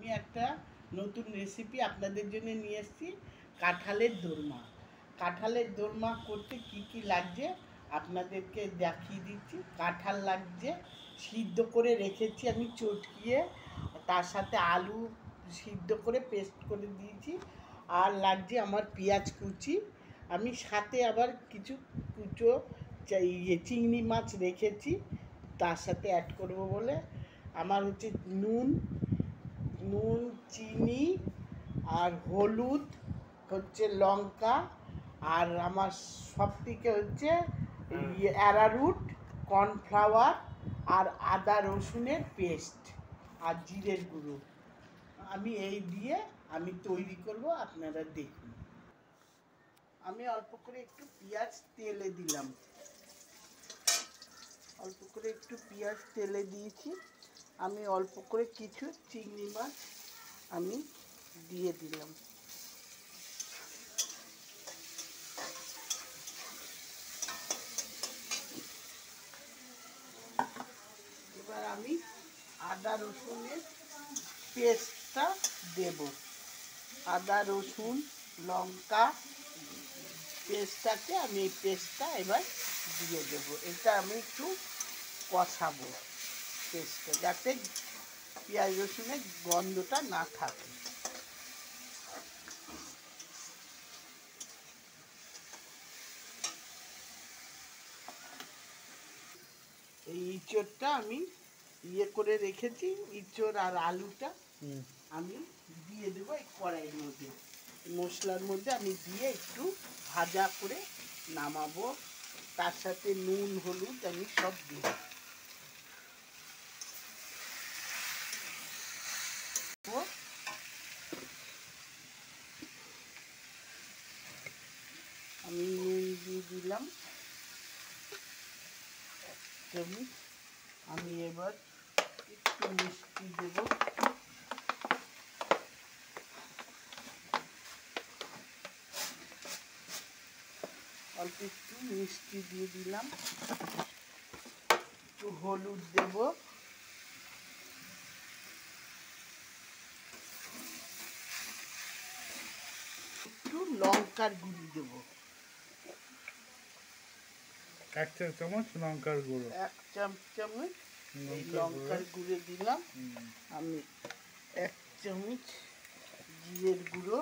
আমি একটা নতুন রেসিপি আপনাদের জন্য নিয়ে এসেছি, কাঁঠালের দোরমা। কাঁঠালের দোরমা করতে কি কি লাগছে আপনাদেরকে দেখিয়ে দিচ্ছি। কাঁঠাল লাগছে, সিদ্ধ করে রেখেছি আমি চটকিয়ে, তার সাথে আলু সিদ্ধ করে পেস্ট করে দিয়েছি। আর লাগছে আমার পেঁয়াজ কুচি, আমি সাথে আবার কিছু কুচো চিংড়ি মাছ রেখেছি তার সাথে অ্যাড করব বলে। আমার হচ্ছে নুন, চিনি আর হলুদ, হচ্ছে লঙ্কা, আর আমার সব থেকে হচ্ছে অ্যারারুট, কর্নফ্লাওয়ার আর আদা রসুনের পেস্ট আর জিরের গুঁড়ো। আমি এই দিয়ে আমি তৈরি করব, আপনারা দেখুন। আমি অল্প করে একটু পেঁয়াজ তেলে দিলাম, অল্প করে একটু পেঁয়াজ তেলে দিয়েছি। আমি অল্প করে কিছু চিংড়ি মাছ আমি দিয়ে দিলাম। এবার আমি আদা রসুনের পেস্টটা দেব। আদা রসুন লঙ্কা পেস্টটাকে আমি এই পেস্টটা এবার দিয়ে দেব। এটা আমি একটু কষাবো পেস্টটা, যাতে পেঁয়াজ রসুনের গন্ধটা না থাকে। এই ইঁচড়টা আমি করে রেখেছি, ইঁচড় আর আলুটা আমি দিয়ে দেবো এই কড়াইয়ের মধ্যে, মশলার মধ্যে আমি দিয়ে একটু ভাজা করে নামাবো। তার সাথে নুন হলুদ আমি সব দিব। আমি নুন দিয়ে দিলাম আমি এবার একটু মিষ্টি দেব। অল্প একটু মিষ্টি দিয়ে দিলাম, একটু হলুদ দেব, একটু লঙ্কার গুঁড়ি দেব, 1 চা চামচ লঙ্কার গুঁড়ো, 1 চামচ লঙ্কার গুঁড়ো দিলাম। আমি 1 চামচ জিরের গুঁড়ো,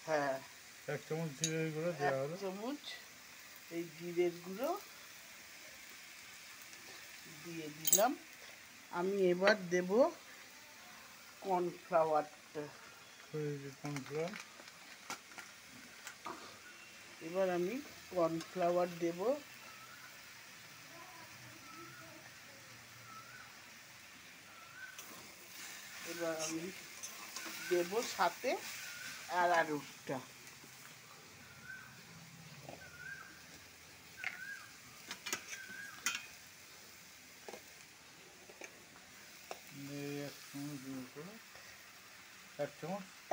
হ্যাঁ 1 চামচ জিরের গুঁড়ো দেওয়া হলো। 1 চামচ এই জিরের গুঁড়ো দিয়ে দিলাম। আমি এবার দেব কর্নফ্লাওয়ারটা। এবার আমি কর্নফ্লাওয়ার দেব। এবার আমি দেব সাথে অ্যারারুটটা।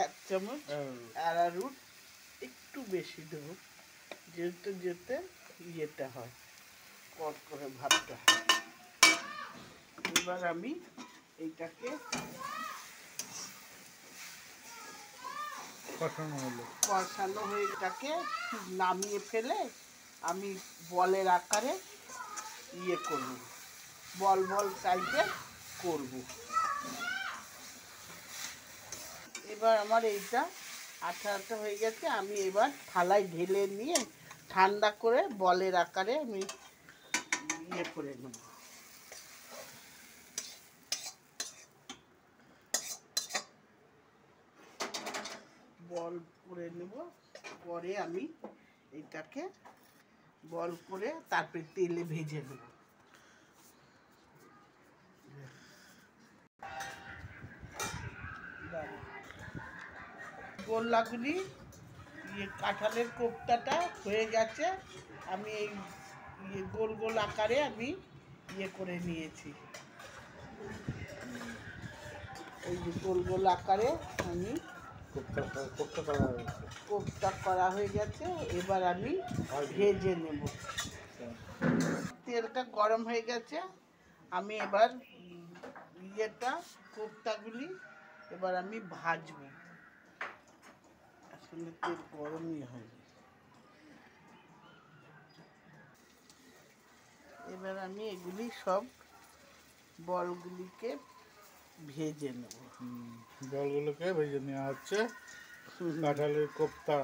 এক চামচ অ্যারারুট একটু বেশি দেব, যেতে ইয়েটা হয় কট করে ভাতটা। এবার আমি এইটাকে কষানো হয়ে এটাকে নামিয়ে ফেলে আমি বলের আকারে করব, বল বল টাইপের করব। এবার আমার এইটা আঠা আঠা হয়ে গেছে, আমি এবার থালায় ঢেলে নিয়ে ঠান্ডা করে বলের আকারে আমি করে নেব। বল করে নেব, পরে আমি এটাকে বল করে তারপরে তেলে ভেজে নেব। গোল্লাগুলি কাঁঠালের কোপ্তাটা হয়ে গেছে। আমি এই গোল গোল আকারে আমি করে নিয়েছি। এই যে গোল গোল আকারে আমি কোপ্তা করা হয়ে গেছে। এবার আমি ভেজে নেব। তেলটা গরম হয়ে গেছে, আমি এবার কোপ্তাগুলি এবার আমি ভাজবো, আসলে তেল গরমই হবে। এবার আমি এগুলি সব বলগুলিকে ভেজে নেব। জলগুলোকে ভেজে নেওয়া হচ্ছে। কাঁঠালের কোপ্তা।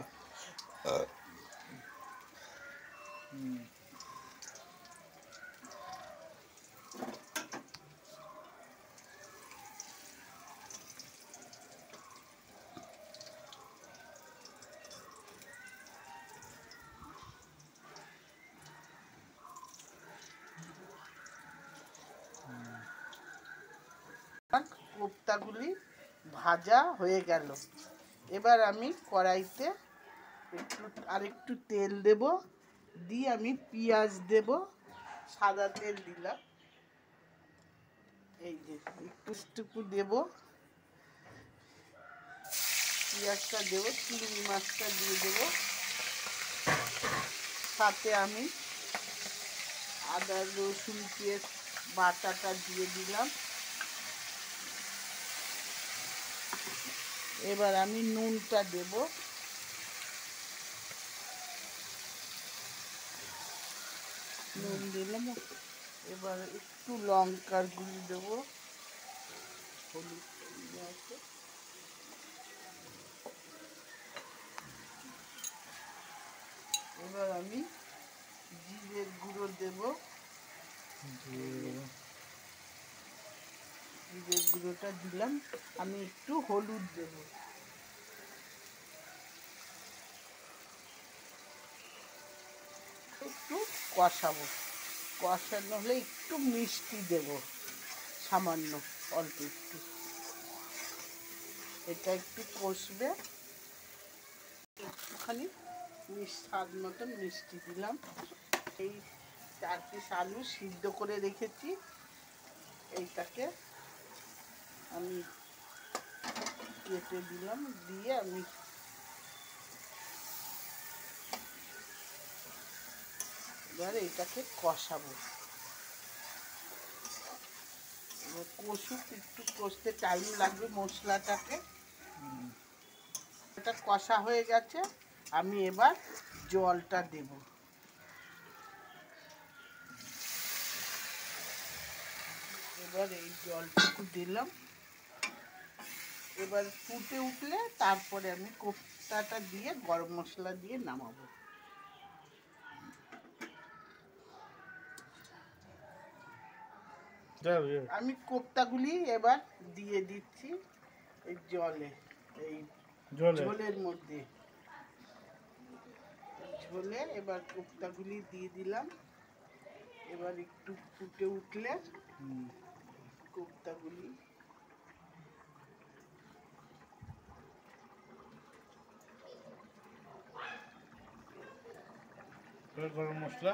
কোপ্তাগুলি ভাজা হয়ে গেল। এবার আমি কড়াইতে আরেকটু তেল দেব, দিয়ে আমি পেঁয়াজ দেব, সাদা তেল দিলাম, এই যে একটু দেব, পেঁয়াজটা দেব, চিংড়ি মাছটা দিয়ে দেব, সাথে আমি আদা রসুন পেস্ট বাটাটা দিয়ে দিলাম। এবার আমি নুনটা দেব, নুন দিলাম। এবার একটু লঙ্কার গুঁড়ি দেবো, হলুদ আছে। এবার আমি জিরের গুঁড়ো দেব, জিরের গুঁড়োটা দিলাম। আমি একটু হলুদ দেব, একটু কষাবো। কষানো হলে একটু মিষ্টি দেব, সামান্য অল্প একটু। এটা একটু কষবে, একটুখানি স্বাদ মতন মিষ্টি দিলাম। এই 4 পিস আলু সিদ্ধ করে রেখেছি, এইটাকে আমি কেটে দিলাম, দিয়ে আমি এবার এটাকে কষাবো। কষুক, একটু কষতে টাইম লাগবে মশলাটাকে। এটা কষা হয়ে গেছে, আমি এবার জলটা দেব। এবার এই জলটুকু দিলাম। এবার ফুটে উঠলে তারপরে আমি কোপ্তাটা দিয়ে গরম মশলা দিয়ে নামাবো। আমি কোপ্তাগুলি এবার দিয়ে দিচ্ছি এই জলে, এই ঝোলের মধ্যে। ঝোলে এবার কোপ্তাগুলি দিয়ে দিলাম। এবার একটু ফুটে উঠলে কোপ্তাগুলি গরম মশলা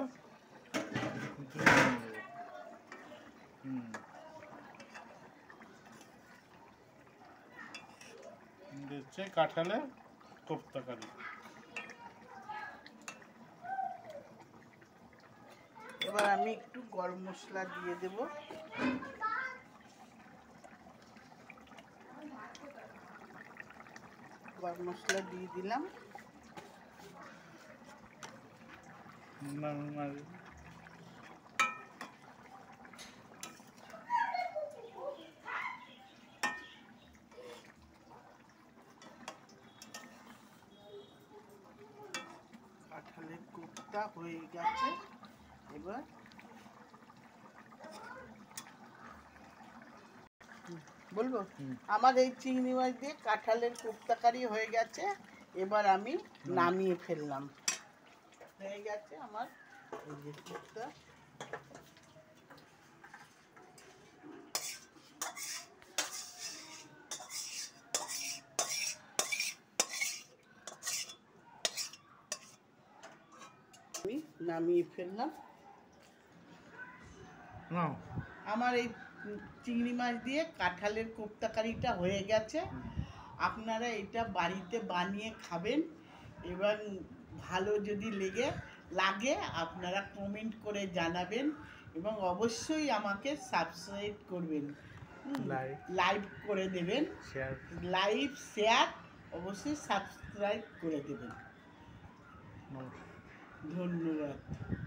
দিচ্ছে কাঁঠালের কোপ্তা কারি। এবার আমি একটু গরম মশলা দিয়ে দেব। গরম মশলা দিয়ে দিলাম। কাঁঠালের কোপ্তা হয়ে গেছে। এবার বলবো, আমার এই চিংড়ি মাছ দিয়ে কাঁঠালের কোপ্তা কারি হয়ে গেছে। এবার আমি নামিয়ে ফেললাম। হয়ে গেছে আমার এই যে কোপ্তা। আমি নামিয়ে ফেললাম। আমার এই চিংড়ি মাছ দিয়ে কাঁঠালের কোপ্তা কারিটা হয়ে গেছে। আপনারা এটা বাড়িতে বানিয়ে খাবেন, এবং ভালো যদি লাগে আপনারা কমেন্ট করে জানাবেন, এবং অবশ্যই আমাকে সাবস্ক্রাইব করবেন। লাইক লাইভ করে দেবেন, শেয়ার লাইভ শেয়ার অবশ্যই সাবস্ক্রাইব করে দেবেন। নমস্কার। ধন্যবাদ।